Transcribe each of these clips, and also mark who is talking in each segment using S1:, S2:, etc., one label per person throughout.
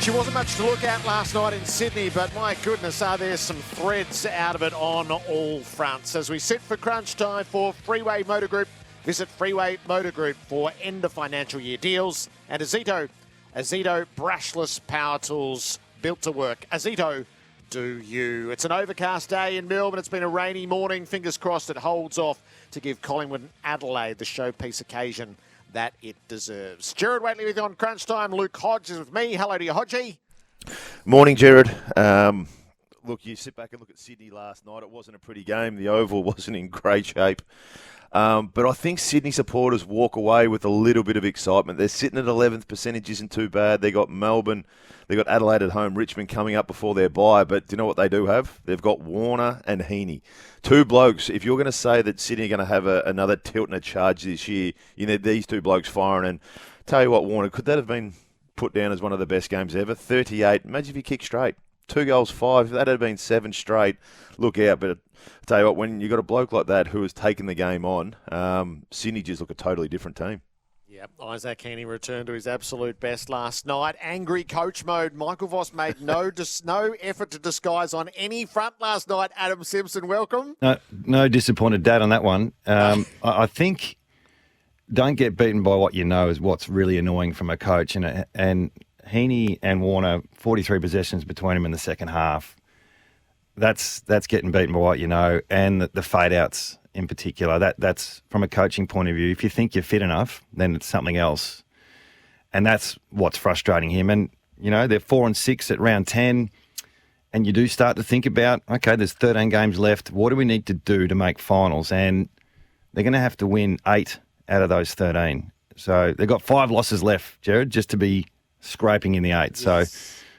S1: She wasn't much to look at last night in Sydney, but my goodness, are there some threads out of it on all fronts. As we sit for crunch time for Freeway Motor Group, visit Freeway Motor Group for end of financial year deals. And Azito brushless power tools built to work. Azito, do you? It's an overcast day in Melbourne. It's been a rainy morning. Fingers crossed it holds off to give Collingwood and Adelaide the showpiece occasion that it deserves. Jared Waitley with you on Crunch Time. Luke Hodge is with me. Hello to you, Hodgie.
S2: Morning, Jared. Look, you sit back and look at Sydney last night. It wasn't a pretty game. The Oval wasn't in great shape. But I think Sydney supporters walk away with a little bit of excitement. They're sitting at 11th. Percentage isn't too bad. They got Melbourne. They got Adelaide at home. Richmond coming up before their bye. But do you know what they do have? They've got Warner and Heeney. Two blokes. If you're going to say that Sydney are going to have another tilt and a charge this year, you need these two blokes firing. And tell you what, Warner, could that have been put down as one of the best games ever? 38. Imagine if you kick straight. 2 goals, 5. If that had been 7 straight, look out. But I tell you what, when you've got a bloke like that who has taken the game on, Sydney just look a totally different team.
S1: Yep, Isaac Heeney returned to his absolute best last night. Angry coach mode. Michael Voss made no effort to disguise on any front last night. Adam Simpson, welcome.
S3: No disappointed dad on that one. I think don't get beaten by what you know is what's really annoying from a coach. And Heeney and Warner, 43 possessions between them in the second half. That's getting beaten by what you know, and the fade outs in particular. That's from a coaching point of view. If you think you're fit enough, then it's something else, and that's what's frustrating him. And you know they're 4 and 6 at round 10, and you do start to think about, okay, there's 13 games left. What do we need to do to make finals? And they're going to have to win 8 out of those 13. So they've got 5 losses left, Jared, just to be scraping in the 8.
S1: Yes.
S3: So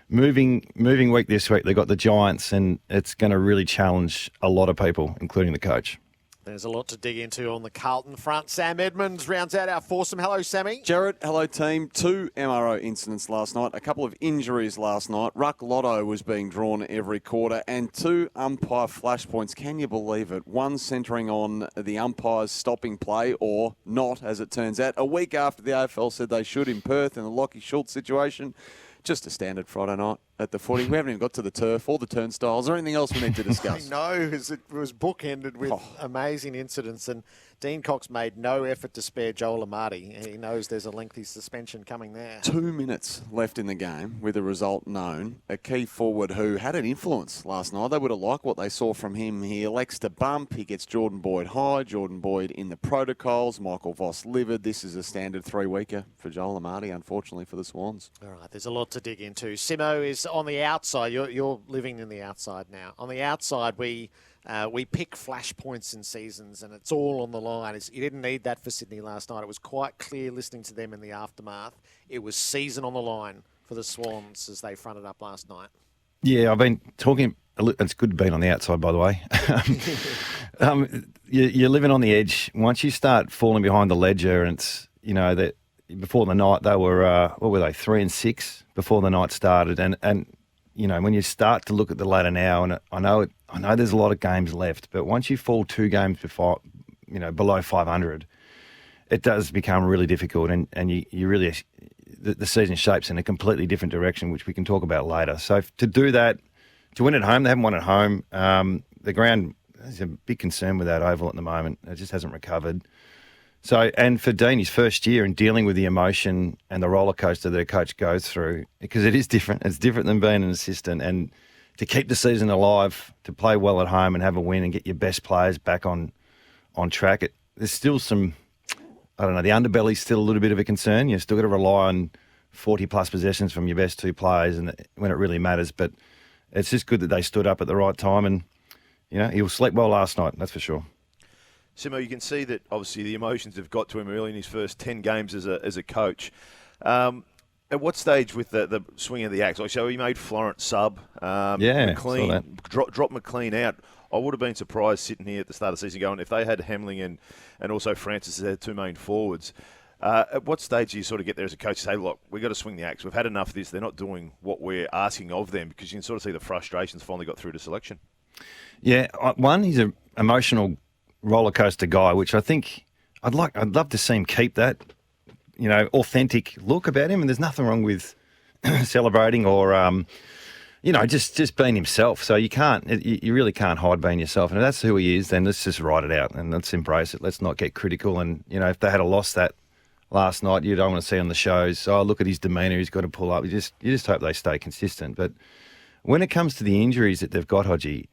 S3: moving week this week, they've got the Giants, and it's going to really challenge a lot of people, including the coach.
S1: There's a lot to dig into on the Carlton front. Sam Edmonds rounds out our foursome. Hello, Sammy.
S4: Jared, hello team. 2 MRO incidents last night, a couple of injuries last night. Ruck Lotto was being drawn every quarter, and 2 umpire flashpoints. Can you believe it? One centering on the umpires stopping play, or not, as it turns out. A week after the AFL said they should in Perth in the Lockie Schultz situation. Just a standard Friday night at the footy. We haven't even got to the turf or the turnstiles or anything else we need to discuss.
S1: I know, it was bookended with amazing incidents, and Dean Cox made no effort to spare Joel Amati. He knows there's a lengthy suspension coming there.
S4: 2 minutes left in the game with the result known. A key forward who had an influence last night. They would have liked what they saw from him. He elects to bump. He gets Jordan Boyd high. Jordan Boyd in the protocols. Michael Voss livid. This is a standard 3-weeker for Joel Amati, unfortunately, for the Swans.
S1: All right, there's a lot to dig into. Simo is on the outside. You're living in the outside now. On the outside, we pick flashpoints in seasons, and it's all on the line. You didn't need that for Sydney last night. It was quite clear listening to them in the aftermath. It was season on the line for the Swans as they fronted up last night.
S3: Yeah, I've been talking. It's good to be on the outside, by the way. You're living on the edge. Once you start falling behind the ledger, and it's, you know, that before the night they were, what were they, 3 and 6 before the night started, and you know, when you start to look at the ladder now, and I know there's a lot of games left, but once you fall 2 games before, you know, below 500, it does become really difficult, and you really, the season shapes in a completely different direction, which we can talk about later. So to do that, to win at home, they haven't won at home. The ground, there's a big concern with that oval at the moment. It just hasn't recovered. So, and for Dean, his first year in dealing with the emotion and the roller coaster that a coach goes through, because it is different. It's different than being an assistant. And to keep the season alive, to play well at home and have a win and get your best players back on track, there's still some, I don't know, the underbelly's still a little bit of a concern. You've still got to rely on 40-plus possessions from your best 2 players and when it really matters. But it's just good that they stood up at the right time, and, you know, he'll sleep well last night, that's for sure.
S2: Simo, you can see that obviously the emotions have got to him early in his first 10 games as a coach. At what stage with the swing of the axe? So he made Florence sub. McLean, dropped McLean out. I would have been surprised sitting here at the start of the season going, if they had Hamling and also Francis as their 2 main forwards. At what stage do you sort of get there as a coach to say, look, we've got to swing the axe. We've had enough of this. They're not doing what we're asking of them, because you can sort of see the frustrations finally got through to selection.
S3: Yeah, one, he's an emotional roller coaster guy, which I think I'd love to see him keep that, you know, authentic look about him. And there's nothing wrong with celebrating or, just being himself. So you really can't hide being yourself. And if that's who he is, then let's just write it out and let's embrace it. Let's not get critical. And, if they had lost that last night, you don't want to see on the shows, oh, look at his demeanour, he's got to pull up. You just hope they stay consistent. But when it comes to the injuries that they've got, Hodgie,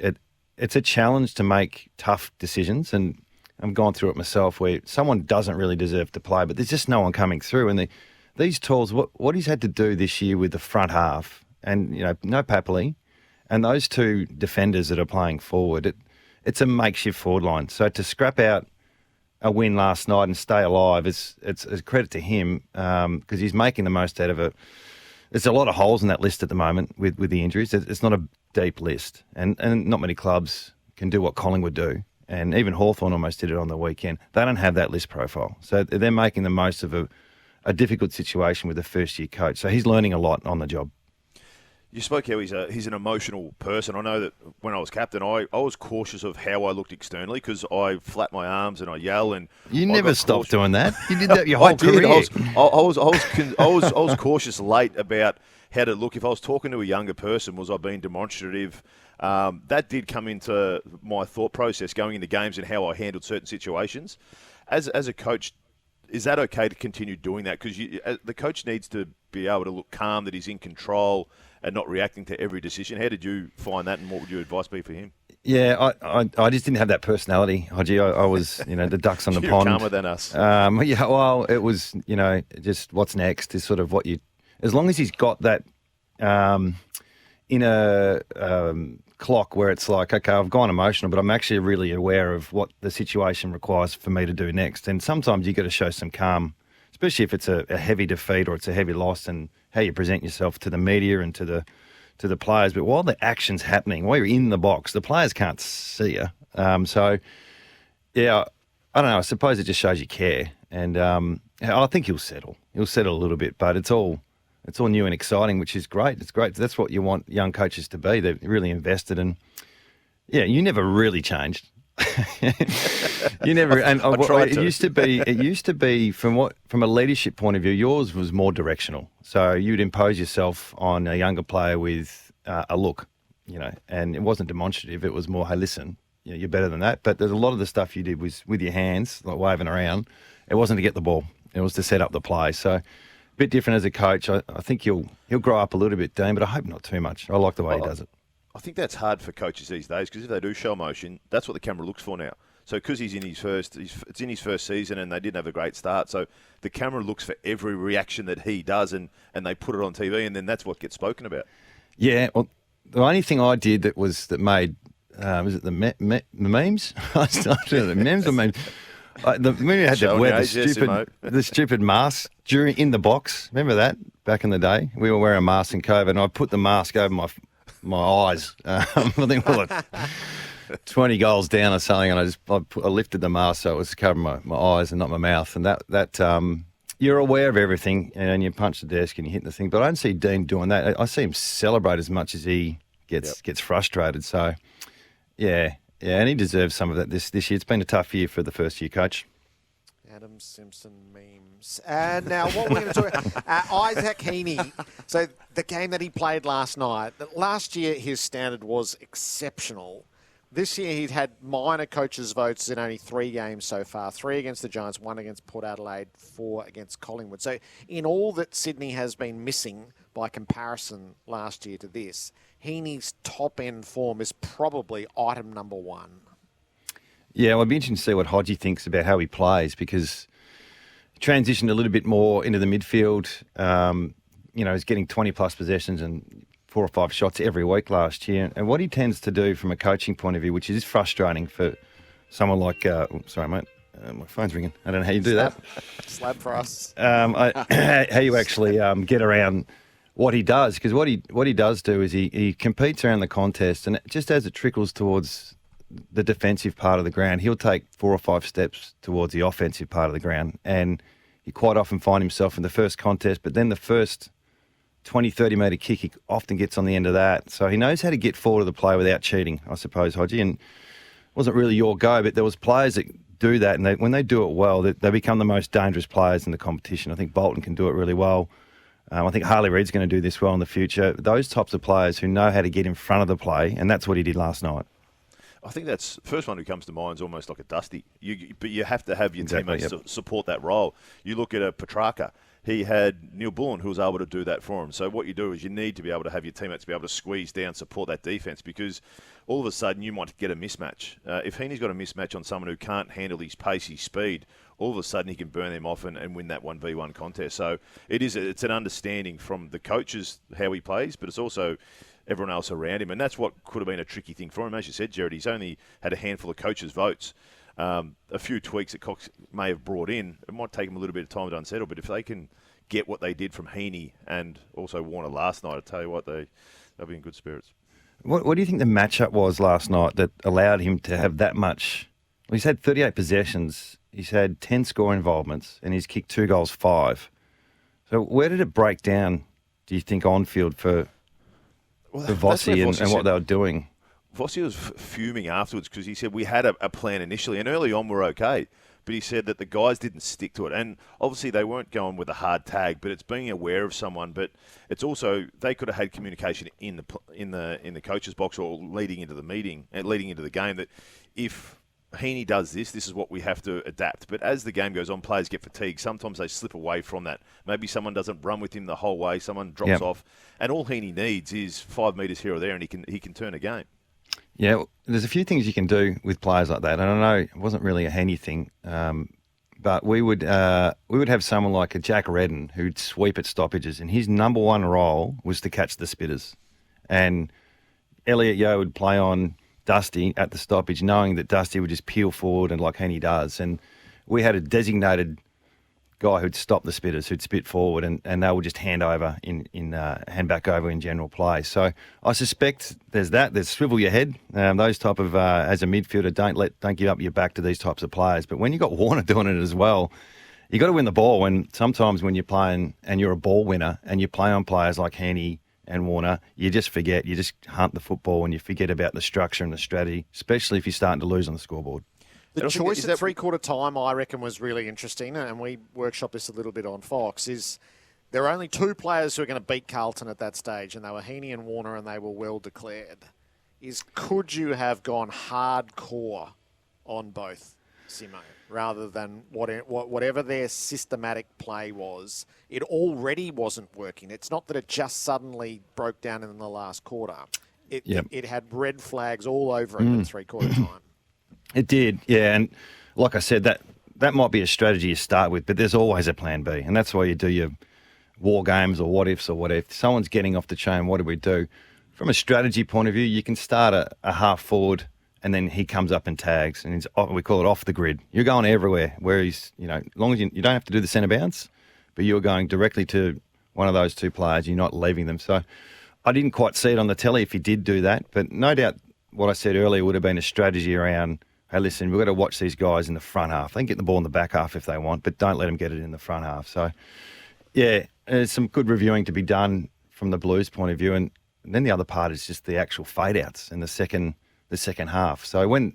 S3: it's a challenge to make tough decisions. And I've gone through it myself where someone doesn't really deserve to play, but there's just no one coming through. And these tools, what he's had to do this year with the front half, and no Papley, and those two defenders that are playing forward, it's a makeshift forward line. So to scrap out a win last night and stay alive, it's a credit to him because he's making the most out of it. There's a lot of holes in that list at the moment with the injuries. It's not a deep list, and not many clubs can do what Collingwood do. And even Hawthorn almost did it on the weekend. They don't have that list profile. So they're making the most of a difficult situation with a first-year coach. So he's learning a lot on the job.
S2: You spoke how he's an emotional person. I know that when I was captain, I was cautious of how I looked externally because I flap my arms and I yell. And
S3: you never stopped doing that. You did that your whole career.
S2: I was cautious late about how to look. If I was talking to a younger person, was I being demonstrative? That did come into my thought process going into games and how I handled certain situations. As a coach, is that okay to continue doing that? Because the coach needs to be able to look calm, that he's in control and not reacting to every decision. How did you find that, and what would your advice be for him?
S3: Yeah, I just didn't have that personality, Hodgie. I was, the ducks on the
S2: You're
S3: pond.
S2: calmer than us.
S3: Yeah, well, it was, just what's next is sort of what you... As long as he's got that inner clock where it's like, okay, I've gone emotional, but I'm actually really aware of what the situation requires for me to do next. And sometimes you got to show some calm, especially if it's a heavy defeat or it's a heavy loss, and how you present yourself to the media and to the players. But while the action's happening, while you're in the box, the players can't see you. So, yeah, I don't know. I suppose it just shows you care. And I think he'll settle. He'll settle a little bit, but it's all new and exciting, which is great. It's great. That's what you want young coaches to be. They're really invested. And, yeah, you never really changed. You never, and it used to be from a leadership point of view, yours was more directional. So you'd impose yourself on a younger player with a look, and it wasn't demonstrative. It was more, hey, listen, you're better than that. But there's a lot of the stuff you did was with your hands, like waving around. It wasn't to get the ball. It was to set up the play. So a bit different as a coach. I think he'll grow up a little bit, Dean, but I hope not too much. I like the way he does it.
S2: I think that's hard for coaches these days because if they do show emotion, that's what the camera looks for now. So because it's in his first season and they didn't have a great start, so the camera looks for every reaction that he does and they put it on TV, and then that's what gets spoken about. Yeah,
S3: well, the only thing I did that made was it the memes? I don't know, the memes or memes. When you had to wear the stupid mask in the box. Remember that back in the day? We were wearing masks in COVID, and I put the mask over my eyes. I think 20 goals down or something, and I lifted the mask so it was covering my eyes and not my mouth. And that you're aware of everything, and you punch the desk and you hit the thing. But I don't see Dean doing that. I see him celebrate as much as he gets frustrated. So, yeah, and he deserves some of that this year. It's been a tough year for the first-year coach.
S1: Adam Simpson memes. And now what we're going to talk about, Isaac Heeney. So the game that he played last night, last year his standard was exceptional. This year he'd had minor coaches' votes in only 3 games so far. 3 against the Giants, 1 against Port Adelaide, 4 against Collingwood. So in all that Sydney has been missing by comparison last year to this, Heeney's top-end form is probably item number 1.
S3: Yeah, well, it'd be interesting to see what Hodgie thinks about how he plays because he transitioned a little bit more into the midfield. He's getting 20-plus possessions and 4 or 5 shots every week last year. And what he tends to do from a coaching point of view, which is frustrating for someone like... sorry, mate. My phone's ringing. I don't know how you do that.
S1: Slap for us.
S3: How you actually get around what he does. Because what he does do is he competes around the contest, and just as it trickles towards the defensive part of the ground, he'll take 4 or 5 steps towards the offensive part of the ground. And you quite often find himself in the first contest, but then the first 20, 30-metre kick, he often gets on the end of that. So he knows how to get forward of the play without cheating, I suppose, Hodgie. And it wasn't really your go, but there was players that do that, and when they do it well, they become the most dangerous players in the competition. I think Bolton can do it really well. I think Harley Reid's going to do this well in the future. Those types of players who know how to get in front of the play, and that's what he did last night.
S2: I think that's first one who comes to mind is almost like a Dusty. But you have to have your teammates to support that role. You look at a Petrarca. He had Neil Bullen who was able to do that for him. So what you do is you need to be able to have your teammates be able to squeeze down, support that defence, because all of a sudden you might get a mismatch. If Heeney's got a mismatch on someone who can't handle his pace, his speed, all of a sudden he can burn them off and win that 1v1 contest. So it's an understanding from the coaches how he plays, but it's also everyone else around him. And that's what could have been a tricky thing for him. As you said, Jared, he's only had a handful of coaches' votes. A few tweaks that Cox may have brought in, it might take him a little bit of time to unsettle, but if they can get what they did from Heeney and also Warner last night, I tell you what, they'll be in good spirits.
S3: What do you think the matchup was last night that allowed him to have that much? Well, he's had 38 possessions, he's had 10 score involvements, and he's kicked 2 goals, 5. So where did it break down, do you think, on field for Vossi and what they were doing?
S2: Vossi was fuming afterwards because he said we had a plan initially, and early on we're okay. But he said that the guys didn't stick to it, and obviously they weren't going with a hard tag. But it's being aware of someone. But it's also they could have had communication in the coach's box or leading into the meeting and leading into the game that if Heeney does this is what we have to adapt. But as the game goes on, players get fatigued. Sometimes they slip away from that. Maybe someone doesn't run with him the whole way. Someone drops off, and all Heeney needs is 5 metres here or there, and he can turn a game.
S3: Yeah, there's a few things you can do with players like that. And I know it wasn't really a Heeney thing, but we would have someone like a Jack Redden who'd sweep at stoppages, and his number one role was to catch the spitters. And Elliot Yeo would play on Dusty at the stoppage, knowing that Dusty would just peel forward and like Heeney does. And we had a designated guy who'd stop the spitters, who'd spit forward, and they would just hand back over in general play. So I suspect there's that. There's swivel your head. Those type of as a midfielder, don't give up your back to these types of players. But when you got Warner doing it as well, you got to win the ball. And sometimes when you're playing and you're a ball winner and you play on players like Heeney and Warner, you just forget. You just hunt the football and you forget about the structure and the strategy, especially if you're starting to lose on the scoreboard.
S1: The choice at three-quarter time, I reckon, was really interesting, and we workshopped this a little bit on Fox, is there were only 2 players who were going to beat Carlton at that stage, and they were Heeney and Warner, and they were well declared. Could you have gone hardcore on both, Simo, rather than whatever their systematic play was? It already wasn't working. It's not that it just suddenly broke down in the last quarter. It had red flags all over it at three-quarter time.
S3: It did, yeah. And like I said, that might be a strategy you start with, but there's always a plan B. And that's why you do your war games or what ifs or what if. Someone's getting off the chain, what do we do? From a strategy point of view, you can start a half forward and then he comes up and tags. And we call it off the grid. You're going everywhere where he's, as long as you don't have to do the centre bounce, but you're going directly to one of those 2 players. You're not leaving them. So I didn't quite see it on the telly if he did do that. But no doubt what I said earlier would have been a strategy around, hey, listen, we've got to watch these guys in the front half. They can get the ball in the back half if they want, but don't let them get it in the front half. So, yeah, there's some good reviewing to be done from the Blues' point of view. And then the other part is just the actual fade-outs in the second half. So when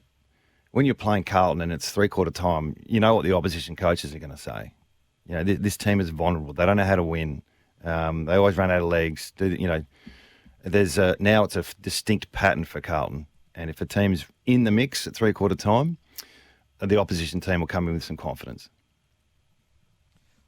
S3: you're playing Carlton and it's three-quarter time, you know what the opposition coaches are going to say. This team is vulnerable. They don't know how to win. They always run out of legs. There's now it's a distinct pattern for Carlton. And if a team's in the mix at three-quarter time, the opposition team will come in with some confidence.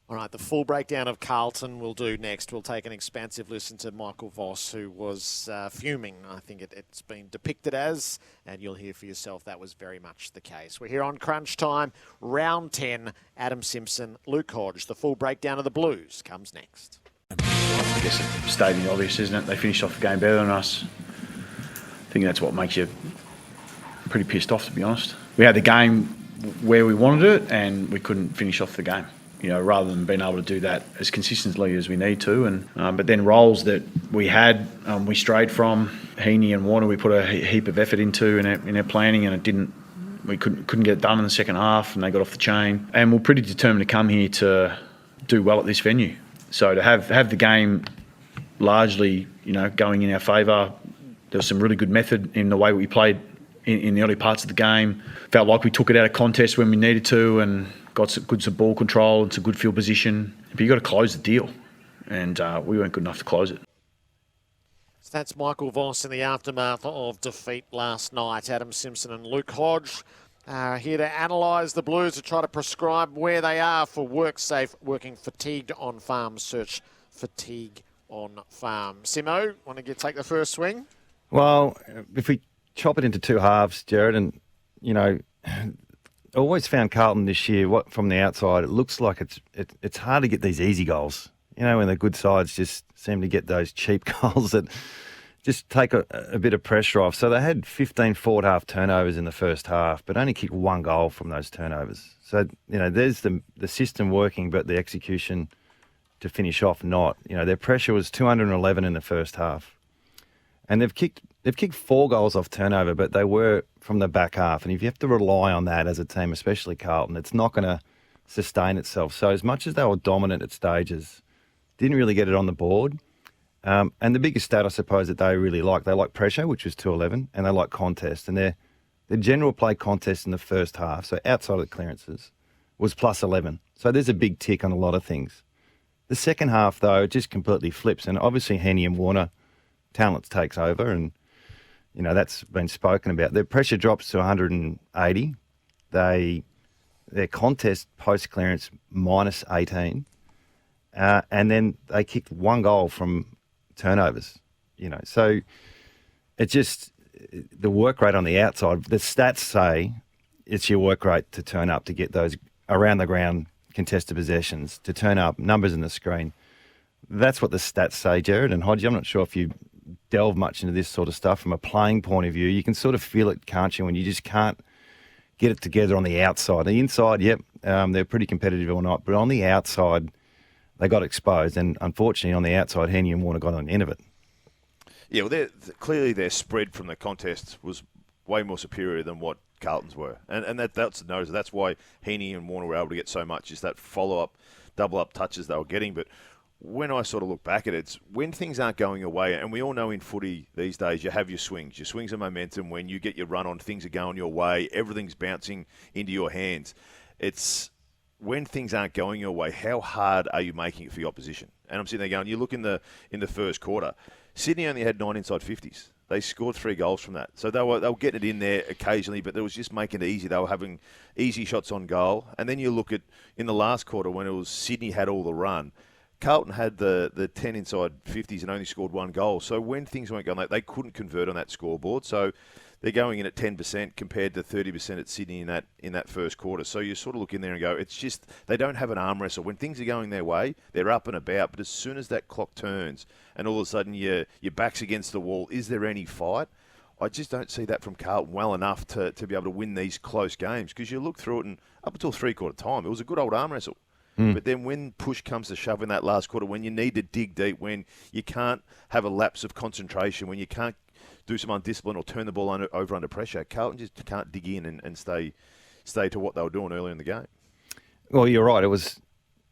S1: All right, the full breakdown of Carlton we'll do next. We'll take an expansive listen to Michael Voss, who was fuming, I think it's been depicted as, and you'll hear for yourself that was very much the case. We're here on Crunch Time, Round 10, Adam Simpson, Luke Hodge. The full breakdown of the Blues comes next.
S5: I guess it's stating the obvious, isn't it? They finished off the game better than us. I think that's what makes you pretty pissed off, to be honest. We had the game where we wanted it and we couldn't finish off the game, rather than being able to do that as consistently as we need to. But then roles that we had, we strayed from. Heeney and Warner, we put a heap of effort into in our planning, and we couldn't get it done in the second half, and they got off the chain. And we're pretty determined to come here to do well at this venue. So to have the game largely, going in our favour. There was some really good method in the way we played in the early parts of the game. Felt like we took it out of contest when we needed to and got some good ball control and some good field position. But you've got to close the deal. and we weren't good enough to close it.
S1: So that's Michael Voss in the aftermath of defeat last night. Adam Simpson and Luke Hodge here to analyse the Blues, to try to prescribe where they are for work safe, working fatigued on farm. Search fatigue on farm. Simo, want to take the first swing?
S3: Well, if we chop it into two halves, Jared, and, I always found Carlton this year, from the outside, it looks like it's hard to get these easy goals. When the good sides just seem to get those cheap goals that just take a bit of pressure off. So they had 15 forward-half turnovers in the first half, but only kicked one goal from those turnovers. So, there's the system working, but the execution to finish off not. Their pressure was 211 in the first half. And they've kicked 4 goals off turnover, but they were from the back half. And if you have to rely on that as a team, especially Carlton, it's not going to sustain itself. So as much as they were dominant at stages, didn't really get it on the board. And the biggest stat, I suppose, that they really like pressure, which was 211, and they like contest. And their general play contest in the first half, so outside of the clearances, was plus 11. So there's a big tick on a lot of things. The second half, though, it just completely flips. And obviously Heeney and Warner, talent takes over, and that's been spoken about. Their pressure drops to 180. Their contest post clearance minus 18, and then they kicked 1 goal from turnovers. So it just, the work rate on the outside. The stats say it's your work rate to turn up to get those around the ground contested possessions, to turn up numbers in the screen. That's what the stats say, Jared and Hodge. I'm not sure if you delve much into this sort of stuff from a playing point of view. You can sort of feel it, can't you, when you just can't get it together on the outside. The inside, they're pretty competitive or not, but on the outside, they got exposed. And unfortunately, on the outside, Heeney and Warner got on the end of it.
S2: Yeah, well, clearly their spread from the contest was way more superior than what Carlton's were. And that's noticed. That's why Heeney and Warner were able to get so much, is that follow-up, double-up touches they were getting. But when I sort of look back at it, it's when things aren't going your way, and we all know in footy these days you have your swings. Your swings of momentum, when you get your run on, things are going your way, everything's bouncing into your hands. It's when things aren't going your way, how hard are you making it for your opposition? And I'm sitting there going, you look in the first quarter, Sydney only had 9 inside 50s. They scored 3 goals from that. So they were getting it in there occasionally, but it was just making it easy. They were having easy shots on goal. And then you look at, in the last quarter, when it was Sydney had all the run, Carlton had the 10 inside 50s and only scored 1 goal. So when things weren't going, they couldn't convert on that scoreboard. So they're going in at 10% compared to 30% at Sydney in that first quarter. So you sort of look in there and go, it's just they don't have an arm wrestle. When things are going their way, they're up and about. But as soon as that clock turns and all of a sudden your back's against the wall, is there any fight? I just don't see that from Carlton well enough to be able to win these close games. Because you look through it, and up until three-quarter time, it was a good old arm wrestle. But then when push comes to shove in that last quarter, when you need to dig deep, when you can't have a lapse of concentration, when you can't do some undiscipline or turn the ball over under pressure, Carlton just can't dig in and stay to what they were doing earlier in the game.
S3: Well, you're right. It was,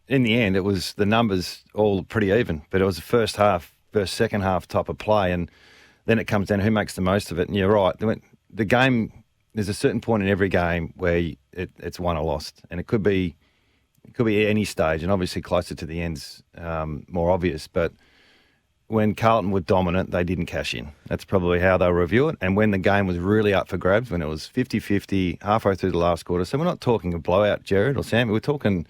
S3: in the end, it was the numbers all pretty even, but it was the second half type of play, and then it comes down to who makes the most of it. And you're right. The game, there's a certain point in every game where it's won or lost, and it could be any stage, and obviously closer to the end's more obvious. But when Carlton were dominant, they didn't cash in. That's probably how they'll review it. And when the game was really up for grabs, when it was 50-50 halfway through the last quarter, so we're not talking a blowout, Jared or Sam. We're talking,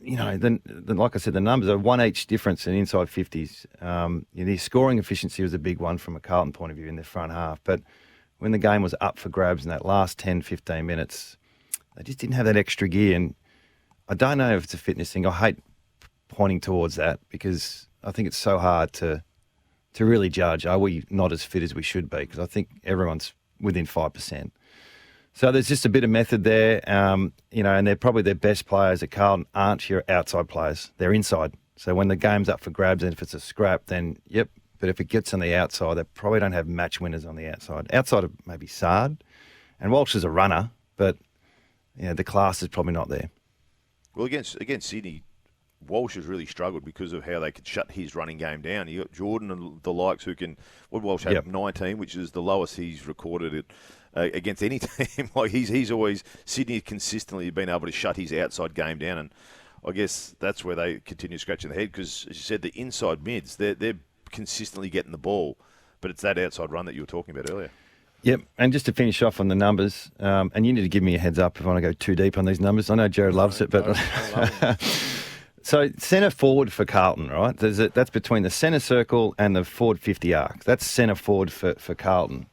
S3: like I said, the numbers are 1 each difference in inside 50s. The scoring efficiency was a big one from a Carlton point of view in their front half. But when the game was up for grabs in that last 10, 15 minutes, they just didn't have that extra gear. And I don't know if it's a fitness thing. I hate pointing towards that because I think it's so hard to really judge. Are we not as fit as we should be? Because I think everyone's within 5%. So there's just a bit of method there, and they're probably their best players at Carlton aren't your outside players. They're inside. So when the game's up for grabs and if it's a scrap, then yep. But if it gets on the outside, they probably don't have match winners on the outside. Outside of maybe Sard, and Walsh is a runner, but the class is probably not there.
S2: Well, against Sydney, Walsh has really struggled because of how they could shut his running game down. You got Jordan and the likes who can. What Walsh had 19, which is the lowest he's recorded against any team. Like he's always Sydney consistently been able to shut his outside game down, and I guess that's where they continue scratching their head because, as you said, the inside mids, they're consistently getting the ball, but it's that outside run that you were talking about earlier.
S3: Yep, and just to finish off on the numbers, and you need to give me a heads up if I want to go too deep on these numbers. I know Jared loves it, but... So centre forward for Carlton, right? That's between the centre circle and the forward 50 arc. That's centre forward for Carlton.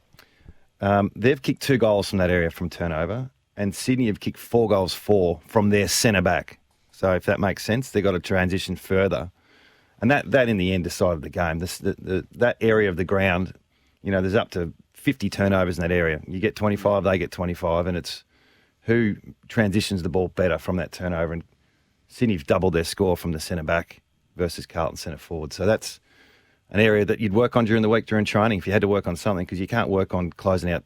S3: They've kicked 2 goals from that area from turnover, and Sydney have kicked 4 goals from their centre back. So if that makes sense, they've got to transition further. And that in the end decided the game. That area of the ground, there's up to 50 turnovers in that area. You get 25, they get 25, and it's who transitions the ball better from that turnover. And Sydney've doubled their score from the centre back versus Carlton centre forward. So that's an area that you'd work on during the week during training if you had to work on something, because you can't work on closing out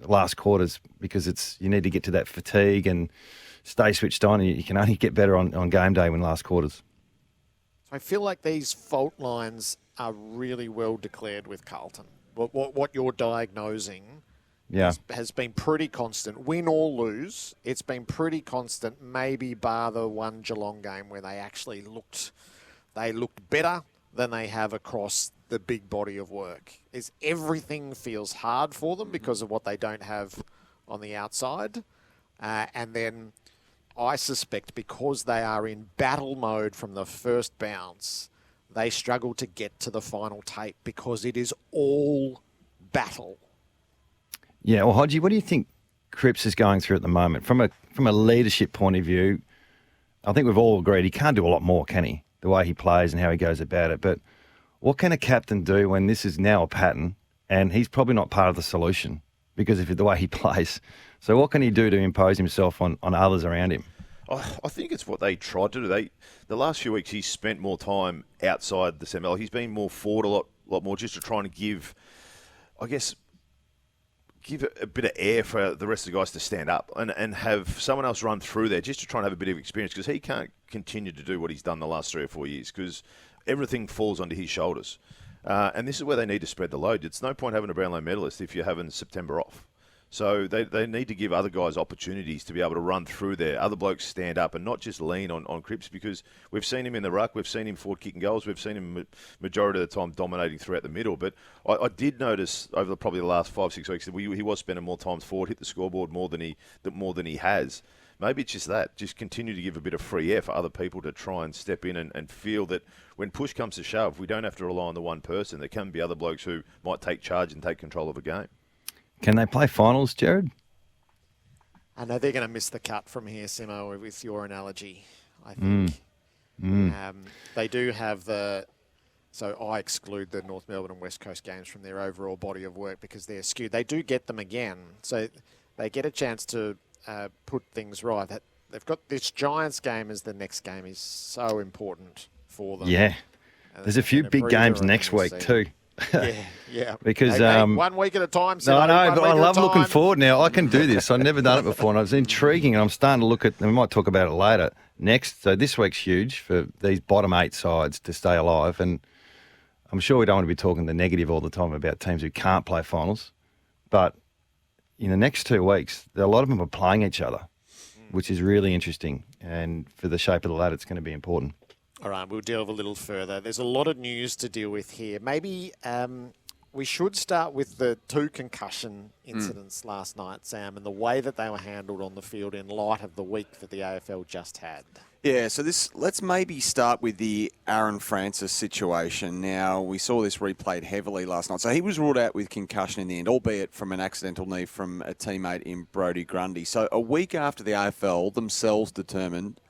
S3: last quarters because you need to get to that fatigue and stay switched on, and you can only get better on game day when last quarters.
S1: I feel like these fault lines are really well declared with Carlton. What you're diagnosing has been pretty constant. Win or lose, it's been pretty constant, maybe bar the one Geelong game where they actually looked better than they have across the big body of work. Everything feels hard for them because of what they don't have on the outside. And then I suspect because they are in battle mode from the first bounce, they struggle to get to the final tape because it is all battle.
S3: Yeah, well, Hodgie, what do you think Cripps is going through at the moment? From a leadership point of view, I think we've all agreed he can't do a lot more, can he? The way he plays and how he goes about it. But what can a captain do when this is now a pattern and he's probably not part of the solution because of the way he plays? So what can he do to impose himself on others around him?
S2: I think it's what they tried to do. The last few weeks he's spent more time outside the semi. He's been more forward a lot more just to try and give a bit of air for the rest of the guys to stand up and have someone else run through there just to try and have a bit of experience, because he can't continue to do what he's done the last 3 or 4 years because everything falls onto his shoulders. And this is where they need to spread the load. It's no point having a Brownlow medalist if you're having September off. So they need to give other guys opportunities to be able to run through there. Other blokes stand up and not just lean on Cripps, because we've seen him in the ruck, we've seen him forward kicking goals, we've seen him majority of the time dominating throughout the middle. But I did notice over probably the last 5-6 weeks that he was spending more times forward, hit the scoreboard more than he has. Maybe it's just that. Just continue to give a bit of free air for other people to try and step in and feel that when push comes to shove, we don't have to rely on the one person. There can be other blokes who might take charge and take control of a game.
S3: Can they play finals, Jared?
S1: I know they're going to miss the cut from here, Simo, with your analogy, I think. They do have so I exclude the North Melbourne and West Coast games from their overall body of work because they're skewed. They do get them again. So they get a chance to put things right. They've got this Giants game as the next game is so important for them.
S3: Yeah. There's a few big games next week too.
S1: Yeah.
S3: Because
S1: 1 week at a time.
S3: No, I know, but I love looking forward now. I can do this. I've never done it before, and it was intriguing. And I'm starting to look at, and we might talk about it later. Next, so this week's huge for these bottom 8 sides to stay alive. And I'm sure we don't want to be talking the negative all the time about teams who can't play finals. But in the next 2 weeks, a lot of them are playing each other, which is really interesting. And for the shape of the ladder, it's going to be important.
S1: All right, we'll delve a little further. There's a lot of news to deal with here. Maybe we should start with the 2 concussion incidents last night, Sam, and the way that they were handled on the field in light of the week that the AFL just had.
S4: Yeah, so let's maybe start with the Aaron Francis situation. Now, we saw this replayed heavily last night. So he was ruled out with concussion in the end, albeit from an accidental knee from a teammate in Brodie Grundy. So a week after the AFL themselves determined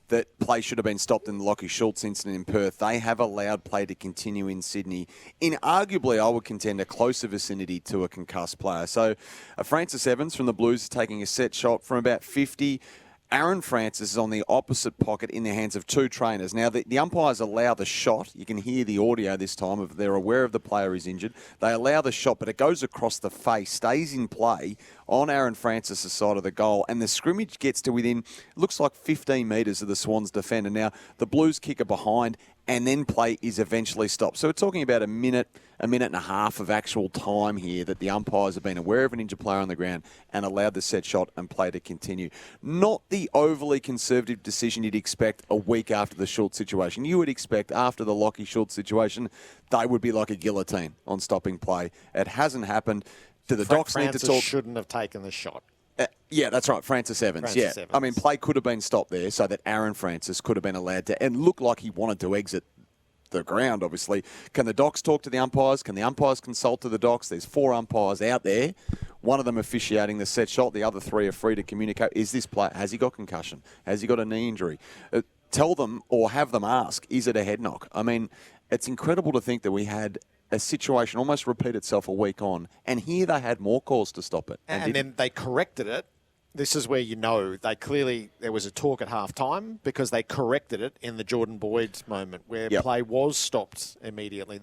S4: that play should have been stopped in the Lachie Schultz incident in Perth, they have allowed play to continue in Sydney in arguably, I would contend, a closer vicinity to a concussed player. So Francis Evans from the Blues is taking a set shot from about 50. Aaron Francis is on the opposite pocket in the hands of 2 trainers. Now, the umpires allow the shot. You can hear the audio this time. If they're aware of the player is injured, they allow the shot, but it goes across the face, stays in play on Aaron Francis' side of the goal, and the scrimmage gets to within, looks like 15 metres of the Swans defender. Now, the Blues kicker behind and then play is eventually stopped. So we're talking about a minute and a half of actual time here that the umpires have been aware of an injured player on the ground and allowed the set shot and play to continue. Not the overly conservative decision you'd expect a week after the Schultz situation. You would expect after the Lockie Schultz situation, they would be like a guillotine on stopping play. It hasn't happened. Do the Docs need to talk?
S1: Shouldn't have taken the shot.
S4: Yeah, that's right, Francis Evans.
S1: Evans.
S4: I mean, play could have been stopped there so that Aaron Francis could have been allowed to, and looked like he wanted to exit the ground, obviously. Can the Docs talk to the umpires? Can the umpires consult to the Docs? There's 4 umpires out there. One of them officiating the set shot. The other 3 are free to communicate. Is this player, has he got concussion? Has he got a knee injury? Tell them or have them ask, is it a head knock? I mean, it's incredible to think that we had a situation almost repeat itself a week on, and here they had more calls to stop it.
S1: And then they corrected it. This is where you know there was a talk at half time because they corrected it in the Jordan Boyd moment where play was stopped immediately.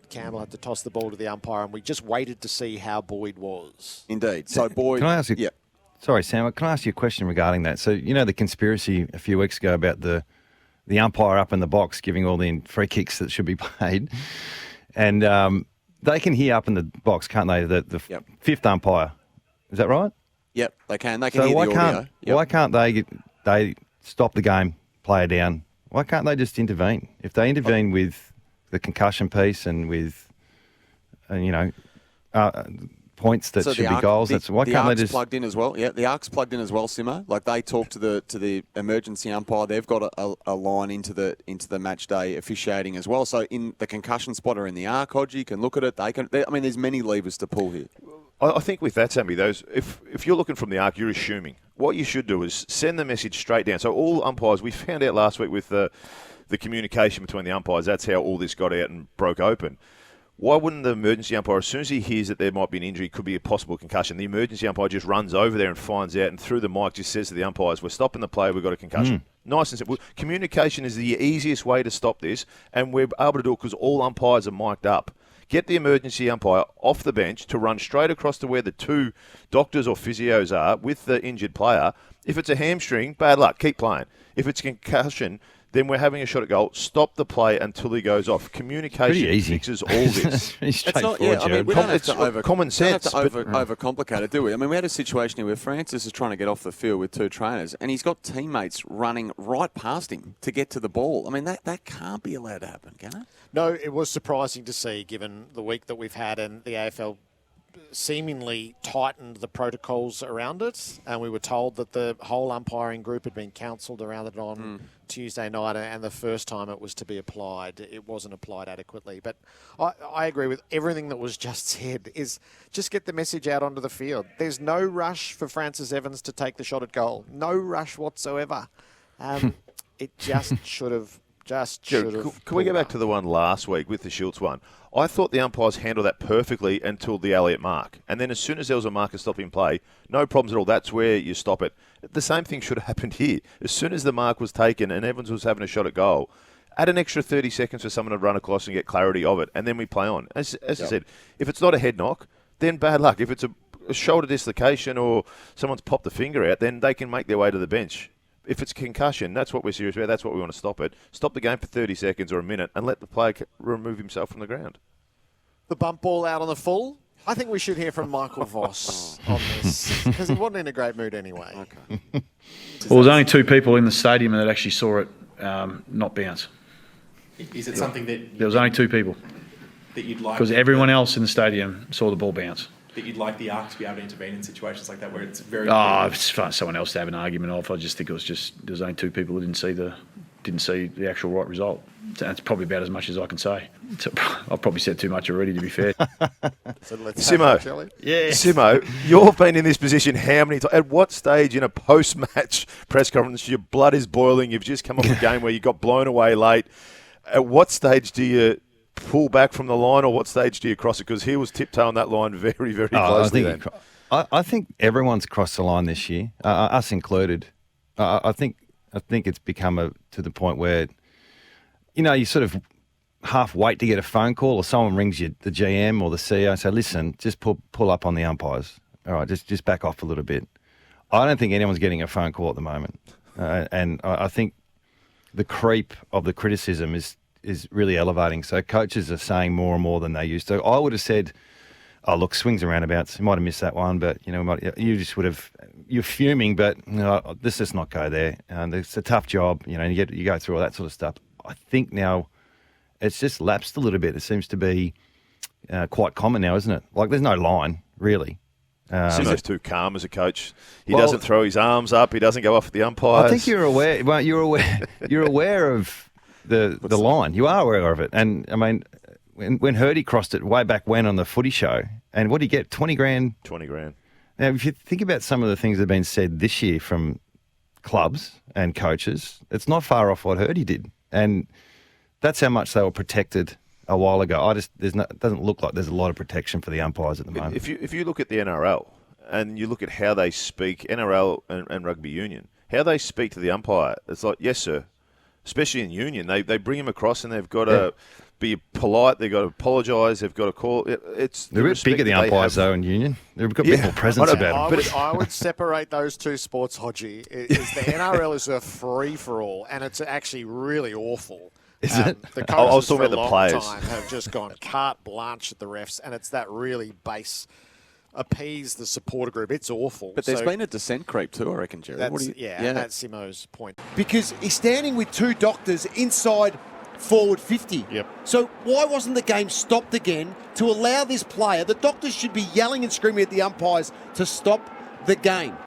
S1: Campbell had to toss the ball to the umpire, and we just waited to see how Boyd was.
S4: Indeed. So Boyd...
S3: Can I ask you... Sorry, Sam, can I ask you a question regarding that? So, you know the conspiracy a few weeks ago about the umpire up in the box giving all the free kicks that should be played? And they can hear up in the box, can't they, the fifth umpire. Is that right?
S4: Yep, they can. They can hear the audio.
S3: Why can't they stop the game, play it down? Why can't they just intervene? If they intervene with the concussion piece and with, points that should be goals, why can't they just...
S4: plugged in as well. Yeah, the ARC's plugged in as well, Simo. Like they talk to the emergency umpire. They've got a line into the match day officiating as well. So in the concussion spotter in the ARC, Hodgie can look at it. There's many levers to pull here.
S2: I think with that, Sammy, if you're looking from the ARC, you're assuming. What you should do is send the message straight down. So all umpires, we found out last week with the communication between the umpires, that's how all this got out and broke open. Why wouldn't the emergency umpire, as soon as he hears that there might be an injury, could be a possible concussion, the emergency umpire just runs over there and finds out and through the mic just says to the umpires, we're stopping the play, we've got a concussion. Nice and simple. Communication is the easiest way to stop this, and we're able to do it because all umpires are mic'd up. Get the emergency umpire off the bench to run straight across to where the 2 doctors or physios are with the injured player. If it's a hamstring, bad luck, keep playing. If it's concussion, then we're having a shot at goal. Stop the play until he goes off. Communication fixes all this.
S3: It's
S4: not, we don't have to
S2: common sense.
S4: Overcomplicate it, do we? I mean, we had a situation here where Francis is trying to get off the field with 2 trainers, and he's got teammates running right past him to get to the ball. I mean, that can't be allowed to happen, can it?
S1: No, it was surprising to see, given the week that we've had, and the AFL seemingly tightened the protocols around it, and we were told that the whole umpiring group had been counselled around it on Tuesday night, and the first time it was to be applied, it wasn't applied adequately. But I agree with everything that was just said, is just get the message out onto the field. There's no rush for Francis Evans to take the shot at goal. No rush whatsoever. It just should have... Can
S2: we go back to the one last week with the Schultz one? I thought the umpires handled that perfectly until the Elliott mark. And then as soon as there was a marker stopping play, no problems at all. That's where you stop it. The same thing should have happened here. As soon as the mark was taken and Evans was having a shot at goal, add an extra 30 seconds for someone to run across and get clarity of it, and then we play on. As I said, if it's not a head knock, then bad luck. If it's a shoulder dislocation or someone's popped the finger out, then they can make their way to the bench. If it's concussion, that's what we're serious about. That's what we want to stop it. Stop the game for 30 seconds or a minute and let the player remove himself from the ground.
S1: The bump ball out on the full. I think we should hear from Michael Voss on this because he wasn't in a great mood anyway.
S5: Okay. Well, there's only 2 people in the stadium that actually saw it not bounce.
S6: Is it something that...
S5: There was only 2 people.
S6: That you'd like...
S5: Because everyone else in the stadium saw the ball bounce.
S6: That you'd like the ARC to be able to intervene in situations like that where it's very...
S5: it's fun someone else to have an argument of. I just think it was there was only 2 people who didn't see the actual right result. That's probably about as much as I can say. I've probably said too much already, to be fair.
S1: So let's
S2: Simo, Simo, you've been in this position how many times? At what stage in a post-match press conference, your blood is boiling, you've just come off a game where you got blown away late. At what stage do you pull back from the line, or what stage do you cross it? Because he was tiptoeing that line very, very closely.
S3: I think everyone's crossed the line this year, us included. I think it's become to the point where, you sort of half wait to get a phone call, or someone rings you, the GM or the CEO, and say, listen, just pull up on the umpires. All right, just back off a little bit. I don't think anyone's getting a phone call at the moment. And I think the creep of the criticism is is really elevating. So coaches are saying more and more than they used to. I would have said, oh, look, swings and roundabouts. You might have missed that one, but, you just would have, you're fuming, but let's just not go there. It's a tough job, and you go through all that sort of stuff. I think now it's just lapsed a little bit. It seems to be quite common now, isn't it? Like, there's no line, really.
S2: Simo's too calm as a coach. He doesn't throw his arms up. He doesn't go off at the umpires.
S3: I think you're aware. Well, you're aware of the line. You are aware of it. And I mean, when Hurdy crossed it way back when on the footy show, and what did he get? 20 grand.
S2: 20 grand.
S3: Now, if you think about some of the things that have been said this year from clubs and coaches, it's not far off what Hurdy did, and that's how much they were protected a while ago. It doesn't look like there's a lot of protection for the umpires at the moment.
S2: If you look at the NRL and you look at how they speak, NRL and rugby union, how they speak to the umpire, it's like, yes, sir. Especially in union, they bring him across and they've got to be polite. They've got to apologise. They've got to call. They're
S3: a bit bigger, the umpires, though, in union. They've got a bit more presence about them.
S1: I would separate those two sports, Hodgie. Is the NRL is a free-for-all, and it's actually really awful.
S3: Is it?
S1: The
S2: I was
S1: coaches
S2: talking
S1: for a
S2: about the
S1: long
S2: players.
S1: time have just gone carte blanche at the refs, and it's that really base appease the supporter group. It's awful.
S4: But there's been a dissent creep too, I reckon, Jerry.
S1: That's Simo's point.
S7: Because he's standing with two doctors inside forward 50.
S1: Yep.
S7: So why wasn't the game stopped again to allow this player? The doctors should be yelling and screaming at the umpires to stop the game.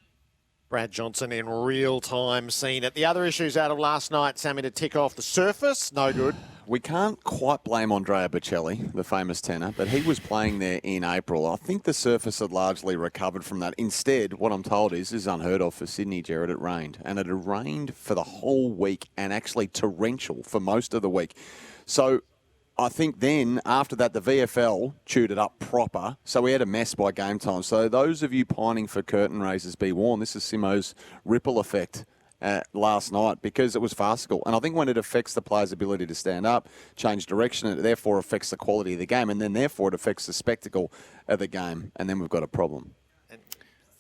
S1: Brad Johnson in real time seen it. The other issues out of last night, Sammy, to tick off the surface, no good.
S4: We can't quite blame Andrea Bocelli, the famous tenor, but he was playing there in April. I think the surface had largely recovered from that. Instead, what I'm told is unheard of for Sydney, Jared. It rained. And it had rained for the whole week and actually torrential for most of the week. So I think then, after that, the VFL chewed it up proper. So we had a mess by game time. So those of you pining for curtain raisers, be warned. This is Simo's ripple effect last night, because it was farcical. And I think when it affects the player's ability to stand up, change direction, it therefore affects the quality of the game, and then therefore it affects the spectacle of the game. And then we've got a problem.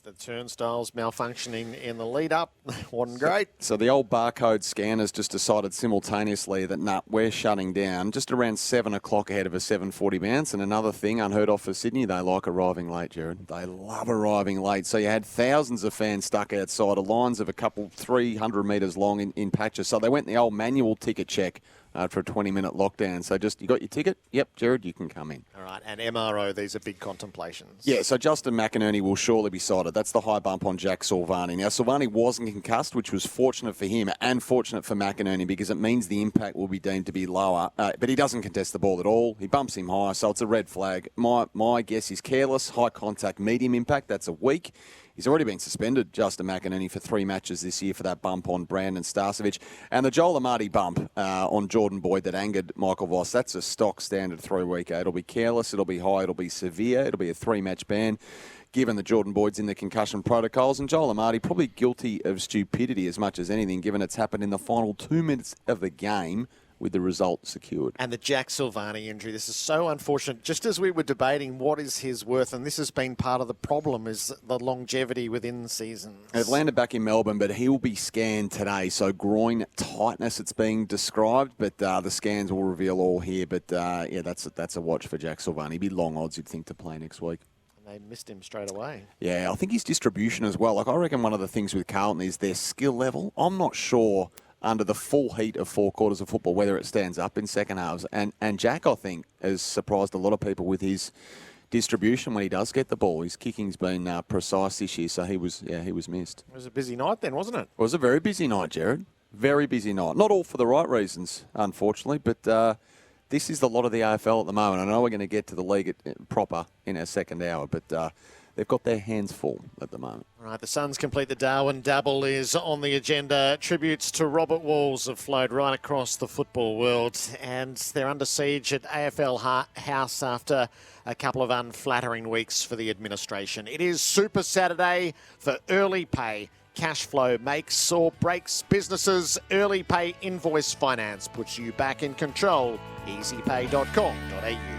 S1: The turnstiles malfunctioning in the lead-up wasn't great.
S4: So the old barcode scanners just decided simultaneously that, nah, we're shutting down just around 7 o'clock ahead of a 7:40 bounce. And another thing unheard of for Sydney, they like arriving late, Jared. They love arriving late. So you had thousands of fans stuck outside, lines of 300 metres long in patches. So they went the old manual ticket check after a 20-minute lockdown. So just, you got your ticket? Yep, Jared, you can come in.
S1: All right, and MRO, these are big contemplations.
S4: Yeah, so Justin McInerney will surely be cited. That's the high bump on Jack Silvani. Now, Silvani wasn't concussed, which was fortunate for him and fortunate for McInerney, because it means the impact will be deemed to be lower. But he doesn't contest the ball at all. He bumps him high, so it's a red flag. My guess is careless, high contact, medium impact. That's a week. He's already been suspended, Justin McInerney, for 3 matches this year for that bump on Brandon Starcevich. And the Joel Amati bump on Jordan Boyd that angered Michael Voss, that's a stock standard 3-weeker. It'll be careless, it'll be high, it'll be severe, it'll be a 3-match ban, given that Jordan Boyd's in the concussion protocols. And Joel Amati probably guilty of stupidity as much as anything, given it's happened in the final 2 minutes of the game, with the result secured.
S1: And the Jack Silvani injury, this is so unfortunate. Just as we were debating what is his worth, and this has been part of the problem, is the longevity within seasons.
S4: They've landed back in Melbourne, but he'll be scanned today. So groin tightness, it's being described, but the scans will reveal all here. But that's a watch for Jack Silvani. He'd be long odds, you'd think, to play next week.
S1: They missed him straight away.
S4: Yeah, I think his distribution as well. Like, I reckon one of the things with Carlton is their skill level. I'm not sure under the full heat of 4 quarters of football whether it stands up in second halves. And Jack, I think, has surprised a lot of people with his distribution when he does get the ball. His kicking's been precise this year, so he was missed.
S1: It was a busy night then, wasn't it?
S4: It was a very busy night, Jared. Very busy night. Not all for the right reasons, unfortunately, but this is the lot of the AFL at the moment. I know we're going to get to the league proper in our second hour, but they've got their hands full at the moment.
S1: All right, the Suns complete the Darwin Dabble is on the agenda. Tributes to Robert Walls have flowed right across the football world, and they're under siege at AFL House after a couple of unflattering weeks for the administration. It is Super Saturday for early pay. Cash flow makes or breaks businesses. Early pay invoice finance puts you back in control. easypay.com.au.